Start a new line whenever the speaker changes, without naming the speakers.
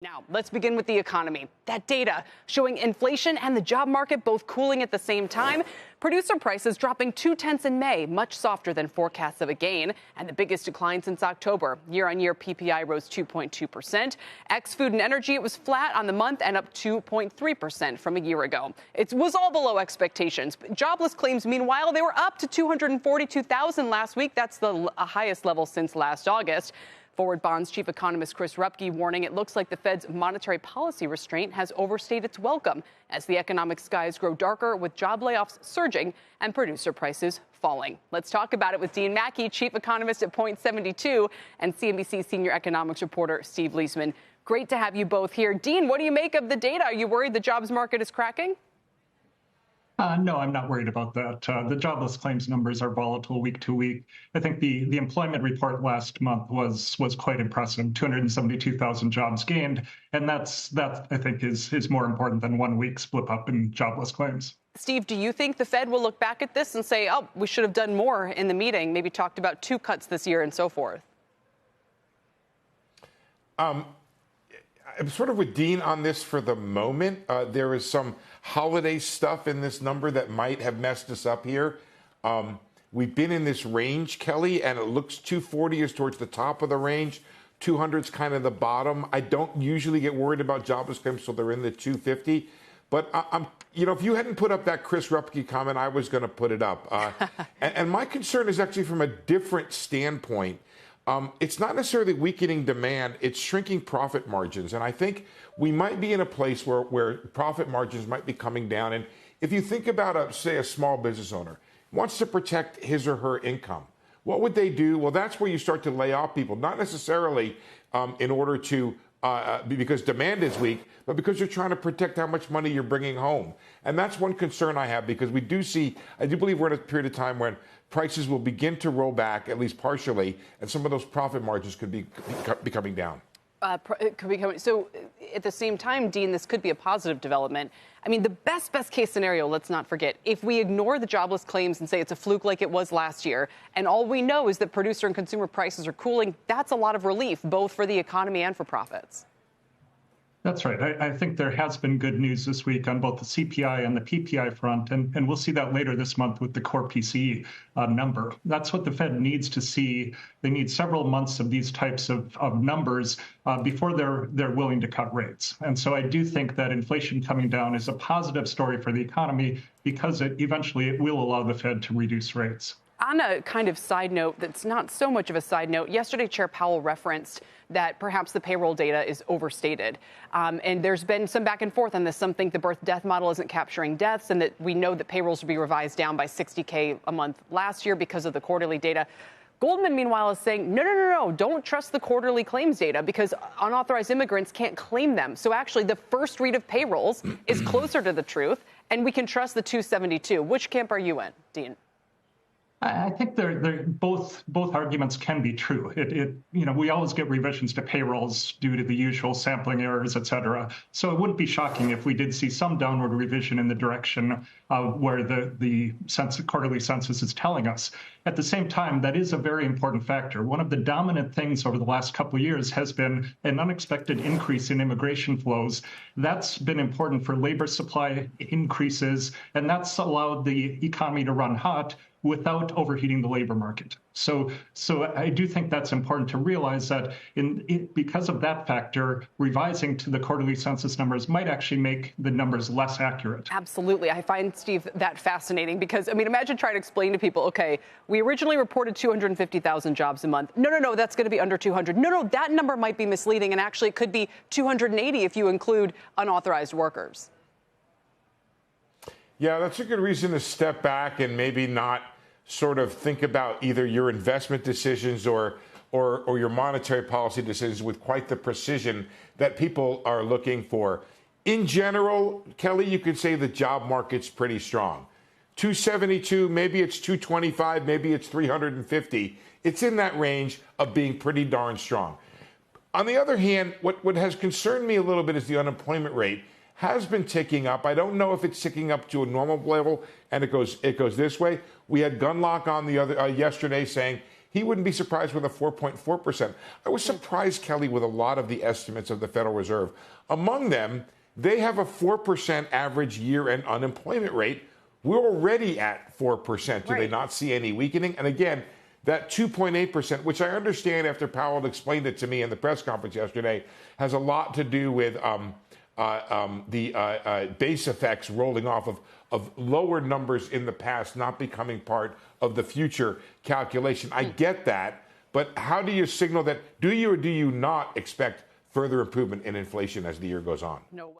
Now, let's begin with the economy. That data showing inflation and the job market both cooling at the same time. Producer prices dropping 0.2 in May, much softer than forecasts of a gain, and the biggest decline since October. Year-on-year PPI rose 2.2%. Ex-food and energy, it was flat on the month and up 2.3% from a year ago. It was all below expectations. Jobless claims, meanwhile, they were up to 242,000 last week. That's the highest level since last August. Forward Bonds chief economist Chris Rupke warning it looks like the Fed's monetary policy restraint has overstayed its welcome as the economic skies grow darker with job layoffs surging and producer prices falling. Let's talk about it with Dean Maki, chief economist at Point72, and CNBC senior economics reporter Steve Liesman. Great to have you both here. Dean, what do you make of the data? Are you worried the jobs market is cracking?
No, I'm not worried about that. The jobless claims numbers are volatile week to week. I think the employment report last month was quite impressive. 272,000 jobs gained, and that I think is more important than 1 week's blip up in jobless claims.
Steve, do you think the Fed will look back at this and say, oh, we should have done more in the meeting, maybe talked about 2 cuts this year and so forth?
I'm sort of with Dean on this for the moment. There is some holiday stuff in this number that might have messed us up here. We've been in this range, Kelly, and it looks 240 is towards the top of the range. 200 is kind of the bottom. I don't usually get worried about jobless claims so they're in the 250. But if you hadn't put up that Chris Rupke comment, I was going to put it up. And my concern is actually from a different standpoint. It's not necessarily weakening demand, it's shrinking profit margins. And I think we might be in a place where profit margins might be coming down. And if you think about, say, a small business owner wants to protect his or her income, what would they do? Well, that's where you start to lay off people, not necessarily in order to because demand is weak, but because you're trying to protect how much money you're bringing home. And that's one concern I have, because I do believe we're in a period of time when prices will begin to roll back, at least partially, and some of those profit margins could be coming down.
So at the same time, Dean, this could be a positive development. I mean, the best case scenario, let's not forget, if we ignore the jobless claims and say it's a fluke like it was last year, and all we know is that producer and consumer prices are cooling, that's a lot of relief, both for the economy and for profits.
That's right. I think there has been good news this week on both the CPI and the PPI front, and we'll see that later this month with the core PCE number. That's what the Fed needs to see. They need several months of these types of numbers before they're willing to cut rates. And so I do think that inflation coming down is a positive story for the economy, because eventually it will allow the Fed to reduce rates.
On a kind of side note that's not so much of a side note, yesterday Chair Powell referenced that perhaps the payroll data is overstated. And there's been some back and forth on this. Some think the birth-death model isn't capturing deaths, and that we know that payrolls will be revised down by 60K a month last year because of the quarterly data. Goldman, meanwhile, is saying, no, don't trust the quarterly claims data because unauthorized immigrants can't claim them. So actually, the first read of payrolls is closer to the truth, and we can trust the 272. Which camp are you in, Dean?
I think both arguments can be true. We always get revisions to payrolls due to the usual sampling errors, et cetera. So it wouldn't be shocking if we did see some downward revision in the direction where the quarterly census is telling us. At the same time, that is a very important factor. One of the dominant things over the last couple of years has been an unexpected increase in immigration flows. That's been important for labor supply increases, and that's allowed the economy to run hot without overheating the labor market. So I do think that's important to realize that because of that factor, revising to the quarterly census numbers might actually make the numbers less accurate.
Absolutely. I find, Steve, that fascinating because, imagine trying to explain to people, okay, we originally reported 250,000 jobs a month. No, that's going to be under 200. No, that number might be misleading, and actually it could be 280 if you include unauthorized workers.
Yeah, that's a good reason to step back and maybe not sort of think about either your investment decisions or your monetary policy decisions with quite the precision that people are looking for. In general, Kelly, you could say the job market's pretty strong. 272, maybe it's 225, maybe it's 350. It's in that range of being pretty darn strong. On the other hand, what has concerned me a little bit is the unemployment rate has been ticking up. I don't know if it's ticking up to a normal level and it goes this way. We had Gunlock on the other yesterday saying he wouldn't be surprised with a 4.4%. I was surprised, Kelly, with a lot of the estimates of the Federal Reserve. Among them, they have a 4% average year-end unemployment rate. We're already at 4%. Do they not see any weakening? And again, that 2.8%, which I understand after Powell explained it to me in the press conference yesterday, has a lot to do with the base effects rolling off of lower numbers in the past not becoming part of the future calculation. I get that, but how do you signal that? Do you or do you not expect further improvement in inflation as the year goes on?
No.